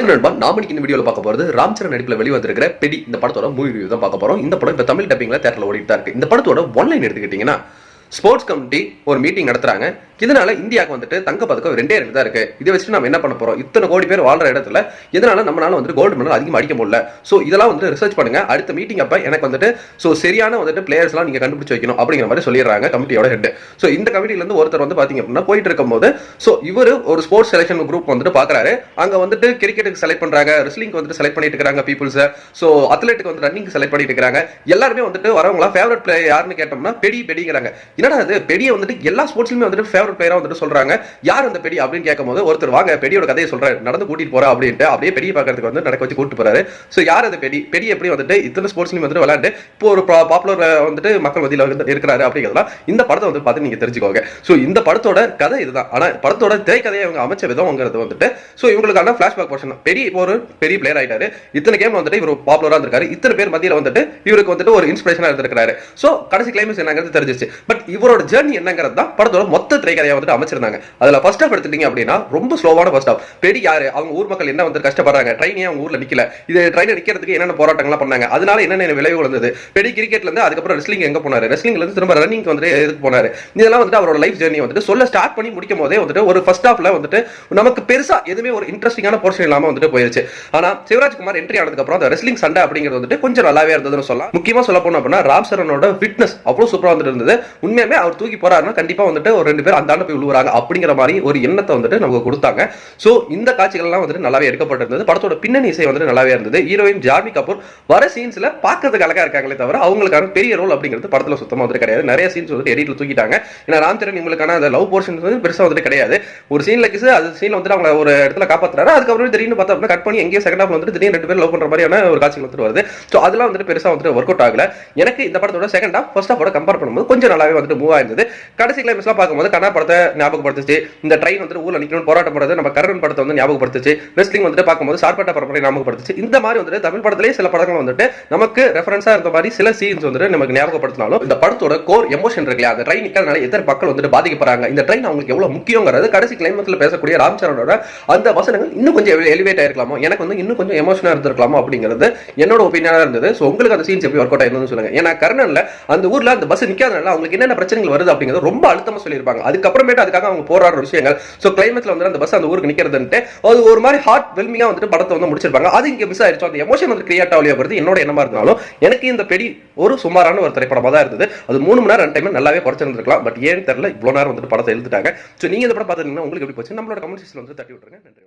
நண்பா நாம இன்னைக்கு இந்த வீடியோல பார்க்க போறது ராம் சரண் நடிப்புல வெளிவந்திருக்கிற பெடி இந்த படத்தோட மூவி ரிவ்யூ தான் பார்க்க போறோம். இந்த படம் இப்ப தமிழ் டப்பிங்ல தியேட்டர்ல ஓடிட்டு தான் இருக்கு. இந்த படத்தோட ஒன்லைன் எடுத்துக்கிட்டீங்கன்னா ஸ்போர்ட்ஸ் கமிட்டி ஒரு மீட்டிங் நடத்துறாங்க. இதனால இந்தியாவுக்கு வந்துட்டு தங்க பதக்கம் 2 தான் இருக்கு. இதை வச்சு நம்ம என்ன பண்ண போறோம், இத்தனை கோடி பேர் வாழ்ற இடத்துல இதனால நம்மளால வந்து கோல்டு மெடல் அதிகமாக அடிக்க முடியல. ஸோ இதெல்லாம் வந்து ரிசர்ச் பண்ணுங்க. அடுத்த மீட்டிங் அப்ப எனக்கு வந்துட்டு சரியான வந்துட்டு பிளேயர்ஸ் எல்லாம் நீங்க கண்டுபிடிச்சு வைக்கணும் அப்படிங்கிற மாதிரி சொல்லிடுறாங்க கமிட்டியோட ஹெட். ஸோ இந்த கமிட்டில இருந்து ஒருத்தர் வந்து பாத்தீங்க அப்படின்னா போயிட்டு இருக்கும்போது இவர் ஒரு ஸ்போர்ட்ஸ் செலக்ஷன் குரூப் வந்துட்டு பாக்குறாரு. அங்க வந்துட்டு கிரிக்கெட்டுக்கு செலக்ட் பண்றாங்க, ரெஸ்லிங் வந்துட்டு செலக்ட் பண்ணிட்டு இருக்காங்க பீப்புள்ஸ். ஸோ அத்லெட்டுக்கு வந்து ரன்னிங் செலக்ட் பண்ணிட்டு இருக்காங்க. எல்லாருமே வந்துட்டு வரவங்களா ஃபேவரட் பிளேயர் யாருன்னு கேட்டோம்னா பெடிங்கிறாங்க. என்னடா அது பெடியை வந்துட்டு எல்லா ஸ்போர்ட்ஸ்லயுமே வந்துட்டு ஃபேவரட் பிளேயரா வந்துட்டு சொல்றாங்க. யார் அந்த பெடி அப்படின்னு கேட்கும்போது ஒருத்தர் வாங்க பெடியோட கதையை சொல்றாரு, நடந்து கூட்டிட்டு போறா அப்படின்ட்டு அப்படியே பெரிய பார்க்கறதுக்கு வந்து நடக்க வச்சு கூட்டிட்டு போறாரு. சோ யார் அந்த பெடி எப்படி வந்துட்டு இத்தனை ஸ்போர்ட்ஸ்லயும் வந்துட்டு விளையாண்டு இப்போ ஒரு பாப்புலர் வந்துட்டு மக்கள் மத்தியில இருக்கிறாரு அப்படிங்கிறதெல்லாம் இந்த படத்தை வந்து பார்த்து நீங்க தெரிஞ்சுக்கோங்க. சோ இந்த படத்தோட கதை இதுதான். ஆனா படத்தோட திரைக்கதையை அவங்க அமைச்ச விதம்ங்கிறது வந்துட்டு இவங்களுக்கான பிளாஷ்பேக் போர்ஷன். பெரிய ஒரு பெரிய பிளேயர் ஆயிட்டாரு, இத்தனை கேம் வந்துட்டு இவர் பாப்புலரா இருந்திருக்காரு, இத்தனை பேர் மத்தியில வந்துட்டு இவருக்கு வந்துட்டு ஒரு இன்ஸ்பிரேஷனா இருந்திருக்காரு. சோ கடைசி கிளைமேக்ஸ் என்னங்கிறது தெரிஞ்சிச்சு. பட் இவரோட ஜர்னி என்னங்கிறது தான் படத்தோட மொத்த திரைக்கதையை வந்துட்டு அமைச்சிருந்தாங்க. அதுல ஃபர்ஸ்ட் ஹாஃப் எடுத்துட்டீங்க அப்படின்னா ரொம்ப ஸ்லோவான ஃபர்ஸ்ட் ஹாஃப். பெடி யாரு, அவங்க ஊர் மக்கள் என்ன வந்து கஷ்டப்படுறாங்க, ட்ரெயினே அவங்க ஊர்ல நிக்கல, இது ட்ரெயின் நிக்கிறதுக்கு என்னென்ன போராட்டங்கள் பண்ணாங்க, அதனால என்னென்ன விளைவுகள் வந்தது. பெடி கிரிக்கெட்ல இருந்து அதுக்கப்புறம் ரெஸ்லிங் எங்க போனாரு, ரெஸ்லிங்ல இருந்து திரும்ப ரன்னிங் வந்துட்டு எதுக்கு போனாரு, இதெல்லாம் வந்துட்டு அவரோட லைஃப் ஜர்னி வந்துட்டு சொல்ல ஸ்டார்ட் பண்ணி முடிக்கும் போதே வந்துட்டு ஒரு ஃபர்ஸ்ட் ஹாஃப்ல வந்துட்டு நமக்கு பெருசா எதுவுமே ஒரு இன்ட்ரெஸ்டிங்கான போர்ஷன் இல்லாம வந்துட்டு போயிருச்சு. ஆனா சிவராஜ்குமார் என்ட்ரி ஆனதுக்கு அப்புறம் அந்த ரெஸ்லிங் சண்டை அப்படிங்கிறது வந்துட்டு கொஞ்சம் நல்லாவே இருந்ததுன்னு சொல்லலாம். முக்கியமா சொல்ல போனோம் அப்படின்னா ராம் சரணோட ஃபிட்னஸ் அவ்வளவு சூப்பரா வந்துட்டு இருந்தது. உண்மையுமே அவர் தூக்கி போறாருன்னா கண்டிப்பா வந்துட்டு ஒரு 2 பேர் அந்த ஆண்டு போய் விழுவுறாங்க அப்படிங்கிற மாதிரி ஒரு எண்ணத்தை வந்துட்டு நமக்கு கொடுத்தாங்க. சோ இந்த காட்சிகள் எல்லாம் வந்துட்டு நல்லாவே எடுக்கப்பட்டிருந்தது. படத்தோட பின்னணி இசை வந்துட்டு நல்லாவே இருந்தது. ஹீரோயின் ஜான்வி கபூர் வர சீன்ஸ்ல பார்க்கிறதுக்கு அழகா இருக்காங்களே தவிர அவங்களுக்கான பெரிய ரோல் அப்படிங்கிறது படத்துல சுத்தமா வந்துட்டு கிடையாது. நிறைய சீன்ஸ் வந்துட்டு எடிட்ல தூக்கிட்டாங்க. ஏன்னா ராம் சரண் இவங்களுக்கான அந்த லவ் போர்ஷன் வந்து பெருசா வந்துட்டு கிடையாது. ஒரு சீன்ல கிஸ், அது சீன்ல வந்துட்டு அவங்க ஒரு இடத்துல காப்பாத்துறாரு, அதுக்கப்புறம் திடீர்னு பார்த்தா அப்படின்னா கட் பண்ணி எங்கேயோ செகண்ட் ஹாஃப்ல வந்துட்டு திடீர்னு 2 பேர் லவ் பண்ற மாதிரியான ஒரு காட்சிகள் வந்துட்டு வருது. சோ அதெல்லாம் வந்துட்டு பெருசா வந்துட்டு ஒர்க் அவுட் ஆகல. எனக்கு இந்த படத்தோட செகண்ட் ஹாஃப் ஃபர்ஸ்ட் ஹாஃபோட கம்பேர் பண்ணும்போது கொஞ்சம் நல்லாவே வந்துட்டு மூவ் ஆயிருந்தது. கடைசி கிளைமேக்ஸ்லாம் பார்க்கும்போது கண்ணா படத்தை ஞாபகப்படுத்துச்சு. இந்த ட்ரெயின் வந்துட்டு ஊர்ல நிக்கணும் போராட்டம் பண்றது நம்ம கர்ணன் படத்தை வந்து ஞாபகப்படுத்துச்சு. ரெஸ்லிங் வந்துட்டு பார்க்கும்போது சார்பட்டா பரம்பரை ஞாபகப்படுத்துச்சு. இந்த மாதிரி வந்துட்டு தமிழ் படத்திலேயே சில படங்கள் வந்துட்டு நமக்கு ரெஃபரன்ஸா இருந்த மாதிரி சில சீன்ஸ் வந்துட்டு நமக்கு ஞாபகப்படுத்தினாலும் இந்த படத்தோட கோர் எமோஷன் இருக்கு, அந்த ட்ரெயின் நிக்கிறதுனால எத்தனை மக்கள் வந்துட்டு பாதிக்கப்படுறாங்க, இந்த ட்ரெயின் அவங்களுக்கு எவ்வளவு முக்கியங்கிறது கடைசி கிளைமேக்ஸ்ல பேசக்கூடிய ராம் சரணோட அந்த வசனங்கள் இன்னும் கொஞ்சம் எலிவேட் ஆயிருக்கலாமோ, எனக்கு வந்து இன்னும் கொஞ்சம் எமோஷனா இருந்திருக்கலாமோ அப்படிங்கிறது என்னோட ஒப்பீனியனா இருந்தது. சோ உங்களுக்கு அந்த சீன்ஸ் எப்படி ஒர்க் அவுட் ஆயிருந்ததுன்னு சொல்லுங்க. ஏன்னா கர்ணன்ல அந்த ஊர்ல அந்த பஸ் நிக்காதனால அவங்களுக்கு என்னென்ன பிரச்சனைகள் வருது அப்படிங்கிறது ரொம்ப அழுத்தமா சொல்லியிருப்பாங்க. அதுக்கப்புறமேட்டு அதுக்காக அவங்க போராடுற விஷயங்கள். சோ கிளைமேக்ஸ்ல வந்து அந்த பஸ் அந்த ஊருக்கு நிக்கிறதுன்ட்டு அது ஒரு மாதிரி ஹார்ட் வெல்மிங்கா வந்துட்டு படத்தை வந்து முடிச்சிருப்பாங்க. அது இங்க மிஸ் ஆயிருச்சு. அந்த எமோஷன் வந்து கிரியேட் ஆகலையோங்கிறது என்னோட எண்ணமா இருந்தாலும் எனக்கு இந்த பெடி ஒரு சுமாரான ஒரு திரைப்படமா தான் இருந்தது. அது 3 மணி நேரம் ரன் டைம் நல்லாவே குறைச்சிருந்திருக்கலாம். பட் ஏன்னு தெரியல இவ்வளவு நேரம் வந்துட்டு படத்தை எழுதிட்டாங்க. சோ நீங்க இந்த படம் பார்த்துட்டீங்கன்னா உங்களுக்கு எப்படி போச்சு நம்மளோட கமெண்ட் செக்ஷன்ல வந்து தட்டி விட்டுருங்க. நன்றி.